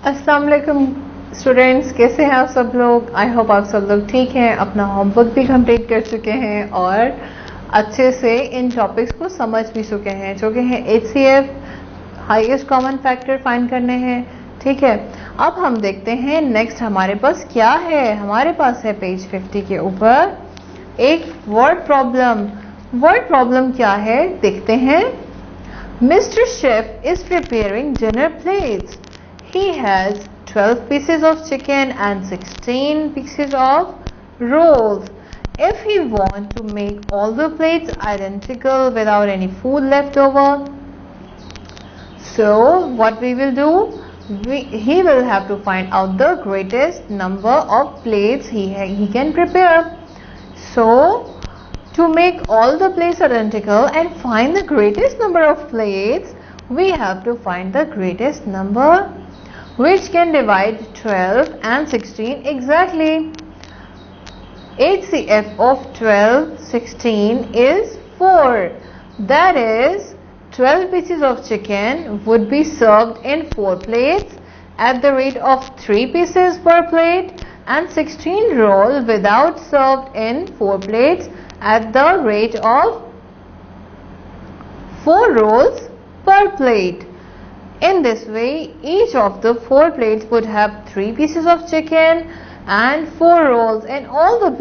अस्सलाम वालेकुम स्टूडेंट्स, कैसे हैं आप सब लोग। आई होप आप सब लोग ठीक हैं, अपना होमवर्क भी कंप्लीट कर चुके हैं और अच्छे से इन टॉपिक्स को समझ भी चुके हैं, जो कि हैं HCF, highest common factor find करने हैं। ठीक है, अब हम देखते हैं नेक्स्ट हमारे पास क्या है। हमारे पास है पेज 50 के ऊपर एक वर्ड प्रॉब्लम। वर्ड प्रॉब्लम क्या है देखते हैं। Mr. Chef is preparing dinner plates. He has 12 pieces of chicken and 16 pieces of rolls. If he wants to make all the plates identical without any food left over, so what we will do, he will have to find out the greatest number of plates he can prepare. So to make all the plates identical and find the greatest number of plates, we have to find the greatest number which can divide 12 and 16 exactly. HCF of 12, 16 is 4. That is 12 pieces of chicken would be served in 4 plates at the rate of 3 pieces per plate, and 16 roll without served in 4 plates at the rate of 4 rolls per plate. In this way, each of the 4 plates would have 3 pieces of chicken and 4 rolls, and all the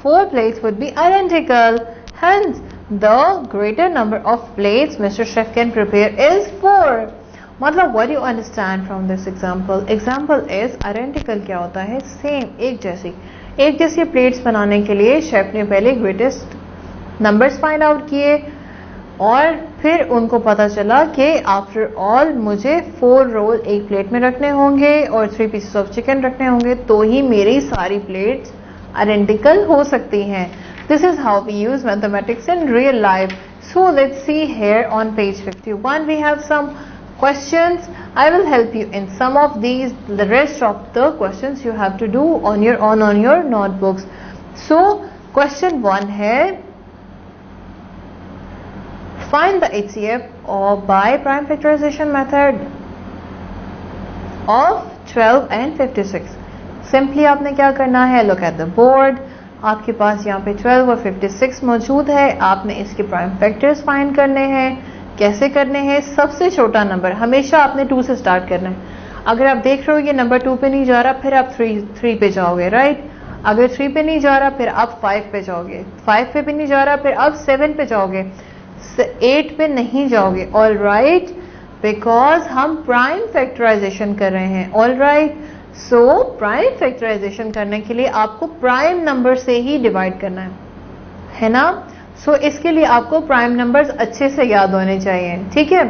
4 plates would be identical. Hence, the greater number of plates Mr. Chef can prepare is 4. मतलब what do you understand from this example? Example is identical क्या होता है? Same, एक जैसी plates बनाने के लिए chef ने पहले ग्रेटेस्ट नंबर्स फाइंड आउट किए और फिर उनको पता चला कि आफ्टर ऑल मुझे 4 रोल एक प्लेट में रखने होंगे और 3 पीसेस ऑफ चिकन रखने होंगे, तो ही मेरी सारी प्लेट्स आइडेंटिकल हो सकती हैं. This is how we use mathematics in real life. So let's see here on page 51 we have some questions. I will help you in some of these. The rest of the questions you have to do on your own on your notebooks. So question 1 है, find the HCF or by prime factorization method of 12 and 56. Simply आपने क्या करना है, look at the board. आपके पास यहाँ पे 12 और 56 मौजूद है. आपने इसके प्राइम फैक्टर्स फाइंड करने हैं. कैसे करने हैं? सबसे छोटा नंबर हमेशा आपने 2 से स्टार्ट करना है. अगर आप देख रहे हो ये नंबर 2 पे नहीं जा रहा, फिर आप 3 पे जाओगे, राइट. अगर 3 पे नहीं जा रहा, फिर आप 5 पे जाओगे. 5 पे भी नहीं जा rहा, फिर आप 7 पे जाओगे. 8 पे नहीं जाओगे. ऑल राइट, बिकॉज हम प्राइम फैक्टराइजेशन कर रहे हैं. All right, so prime factorization करने के लिए आपको प्राइम नंबर से ही डिवाइड करना है ना. सो इसके लिए आपको प्राइम नंबर्स अच्छे से याद होने चाहिए. ठीक है,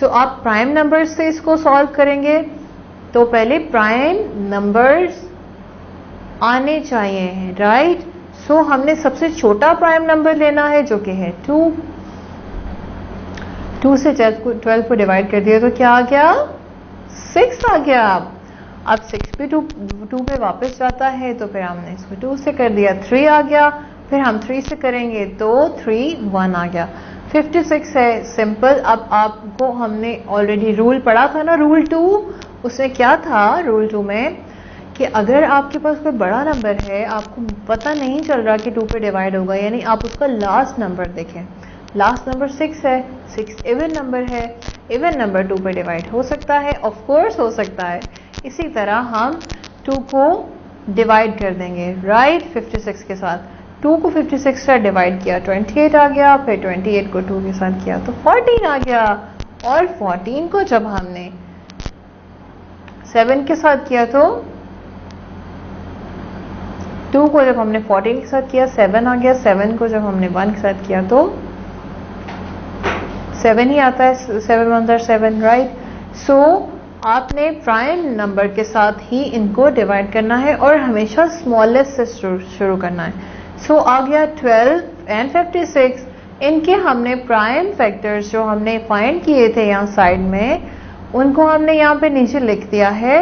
सो आप प्राइम नंबर्स से इसको सॉल्व करेंगे तो पहले प्राइम नंबर्स आने चाहिए, राइट. सो हमने सबसे छोटा प्राइम नंबर लेना है जो कि है 2. 2 से 12 को डिवाइड कर दिया तो क्या आ गया? 6 आ गया. अब 6 भी 2 पे वापस जाता है तो फिर हमने इसको 2 से कर दिया, 3 आ गया. फिर हम 3 से करेंगे तो 3, 1 आ गया. 56 है, सिंपल. अब आपको हमने ऑलरेडी रूल पढ़ा था ना, रूल 2. उसमें क्या था रूल 2 में कि अगर आपके पास कोई बड़ा नंबर है, आपको पता नहीं चल रहा कि 2 पे डिवाइड होगा, यानी आप उसका लास्ट नंबर देखें. लास्ट नंबर 6 है, 6 इवन नंबर है. इवन नंबर 2 पे डिवाइड हो सकता है, ऑफ कोर्स हो सकता है. इसी तरह हम 2 को डिवाइड कर देंगे, राइट, 56 के साथ. 2 को 56 से डिवाइड किया, 28 आ गया. फिर 28 को 2 के साथ किया तो 14 आ गया. और 14 को जब हमने 7 के साथ किया तो 2 को जब हमने 14 के साथ किया 7 आ गया. 7 को जब हमने 1 के साथ किया तो 7 ही आता है. 7 1 are 7, राइट. सो आपने प्राइम नंबर के साथ ही इनको डिवाइड करना है और हमेशा स्मॉलेस्ट से शुरू करना है. सो आ गया 12 एंड 56. इनके हमने प्राइम फैक्टर्स जो हमने फाइंड किए थे यहाँ साइड में, उनको हमने यहाँ पे नीचे लिख दिया है.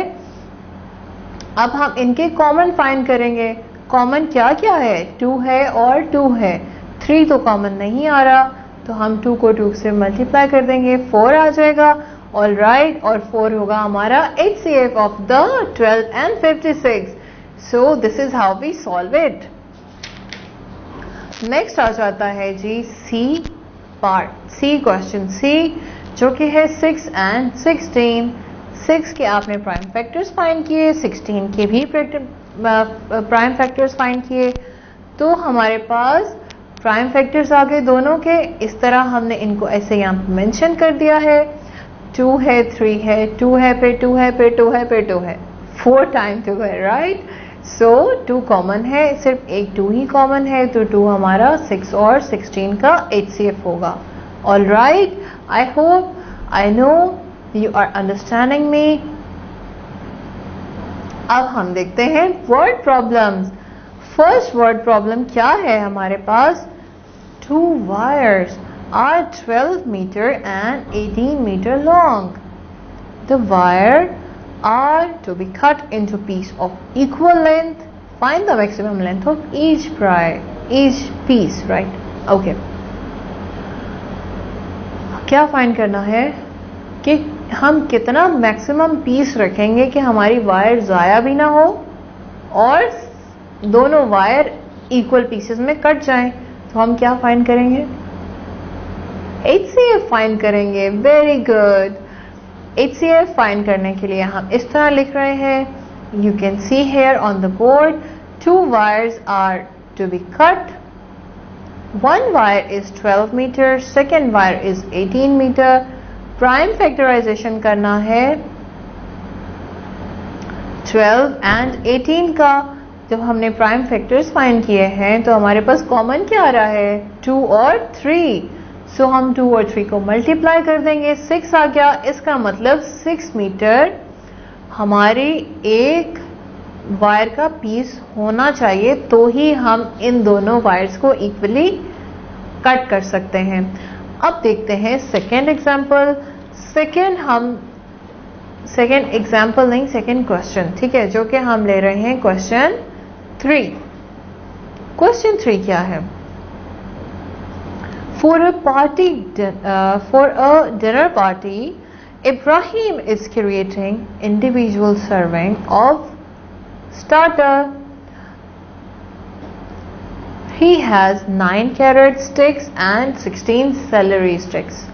अब हम इनके कॉमन फाइंड करेंगे. कॉमन क्या क्या है? 2 है और 2 है. 3 तो कॉमन नहीं आ रहा, तो हम 2 को 2 से मल्टीप्लाई कर देंगे, 4 आ जाएगा. ऑल राइट, और 4 होगा हमारा HCF of the 12 and 56. So this is how we solve it. Next आ जाता है जी सी पार्ट, सी क्वेश्चन सी, जो कि है 6 and 16. 6 के आपने प्राइम फैक्टर्स फाइंड किए, 16 के भी प्राइम फैक्टर्स फाइंड किए. तो हमारे पास प्राइम फैक्टर्स आ गए दोनों के. इस तरह हमने इनको ऐसे यहाँ पे मेंशन कर दिया है. 2 है, 3 है, 2 है, फिर 2 है, फिर 2 है, फिर 2 है, 4 टाइम 2 है, राइट. सो 2 कॉमन है, सिर्फ एक 2 ही कॉमन है, तो 2 हमारा 6 और 16 का HCF होगा. All right, I hope, I know you are understanding me. अब हम देखते हैं word problems. First word problem क्या है हमारे पास? 2 wires are 12 meter and 18 meter long. The wire are to be cut into piece of equal length. Find the maximum length of each piece, right? Okay. क्या find करना है कि हम कितना मैक्सिमम पीस रखेंगे कि हमारी वायर जाया भी ना हो और दोनों वायर इक्वल पीसेस में कट जाएं. तो हम क्या फाइंड करेंगे? HCF फाइंड करेंगे. Very good. HCF फाइंड करने के लिए हम इस तरह लिख रहे हैं. You can see here on the board, 2 wires are to be cut. 1 wire is 12 meter, second wire is 18 meter. Prime factorization करना है 12 and 18 का. जब हमने प्राइम फैक्टर्स फाइंड किए हैं तो हमारे पास कॉमन क्या आ रहा है? 2 और 3. सो हम 2 और 3 को मल्टीप्लाई कर देंगे, 6 आ गया. इसका मतलब 6 मीटर हमारी एक वायर का पीस होना चाहिए, तो ही हम इन दोनों वायर्स को इक्वली कट कर सकते हैं. अब देखते हैं सेकेंड एग्जाम्पल. सेकेंड एग्जाम्पल नहीं, सेकेंड क्वेश्चन, ठीक है, जो कि हम ले रहे हैं क्वेश्चन 3. क्वेश्चन 3 क्या है? For a dinner party, Ibrahim is creating individual serving of starter. He has 9 carrot sticks and 16 celery sticks.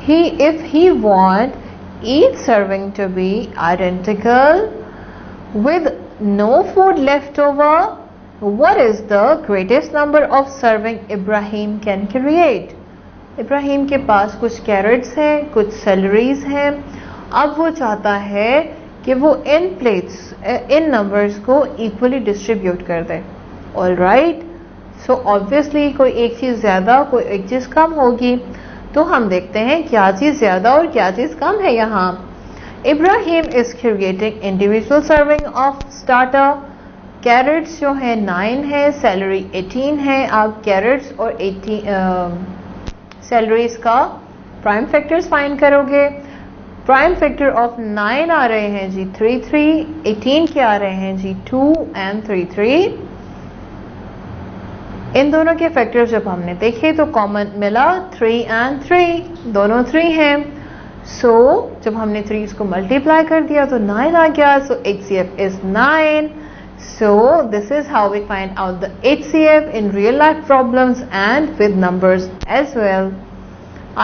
If he want each serving to be identical with no food left over, what is the greatest number of serving Ibrahim can create? Ibrahim के पास कुछ crates हैं, कुछ salaries हैं. अब वो चाहता है कि वो इन नंबर्स को इक्वली डिस्ट्रीब्यूट कर दे. All right. सो ऑब्वियसली कोई एक चीज ज्यादा, कोई एक चीज कम होगी. तो हम देखते हैं क्या चीज ज्यादा और क्या चीज कम है. यहाँ Ibrahim is creating individual serving of starter. Carrots जो है 9 है, सैलरी 18 है. आप कैरेट्स और 18 सैलरीज का प्राइम फैक्टर्स फाइंड करोगे. प्राइम फैक्टर ऑफ 9 आ रहे हैं जी 3, 3. 18 के आ रहे हैं जी 2 and 3, 3. इन दोनों के फैक्टर्स जब हमने देखे तो कॉमन मिला 3 and 3, दोनों 3 हैं. सो जब हमने 3 को मल्टीप्लाई कर दिया तो 9 आ गया. सो HCF is 9. So this is how we find out the HCF in real life problems and with numbers as well.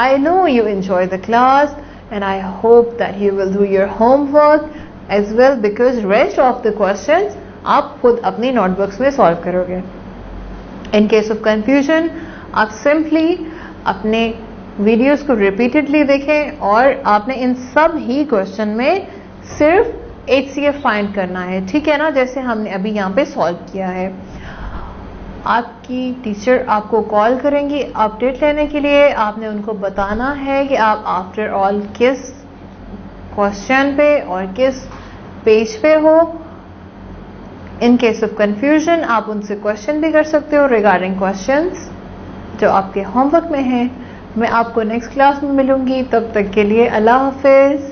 I know you enjoy the class and I hope that you will do your homework as well, because rest of the questions आप खुद अपनी notebooks में solve करोगे. In case of confusion, आप simply अपने videos को repeatedly देखें और आपने इन सब ही क्वेश्चन में सिर्फ HCF फाइंड करना है, ठीक है ना, जैसे हमने अभी यहाँ पे सॉल्व किया है. आपकी टीचर आपको कॉल करेंगी अपडेट लेने के लिए. आपने उनको बताना है कि आप आफ्टर ऑल किस क्वेश्चन पे और किस पेज पे हो. इन केस ऑफ कंफ्यूजन आप उनसे क्वेश्चन भी कर सकते हो रिगार्डिंग क्वेश्चंस जो आपके होमवर्क में हैं. मैं आपको नेक्स्ट क्लास में मिलूंगी. तब तक के लिए अल्लाह हाफिज.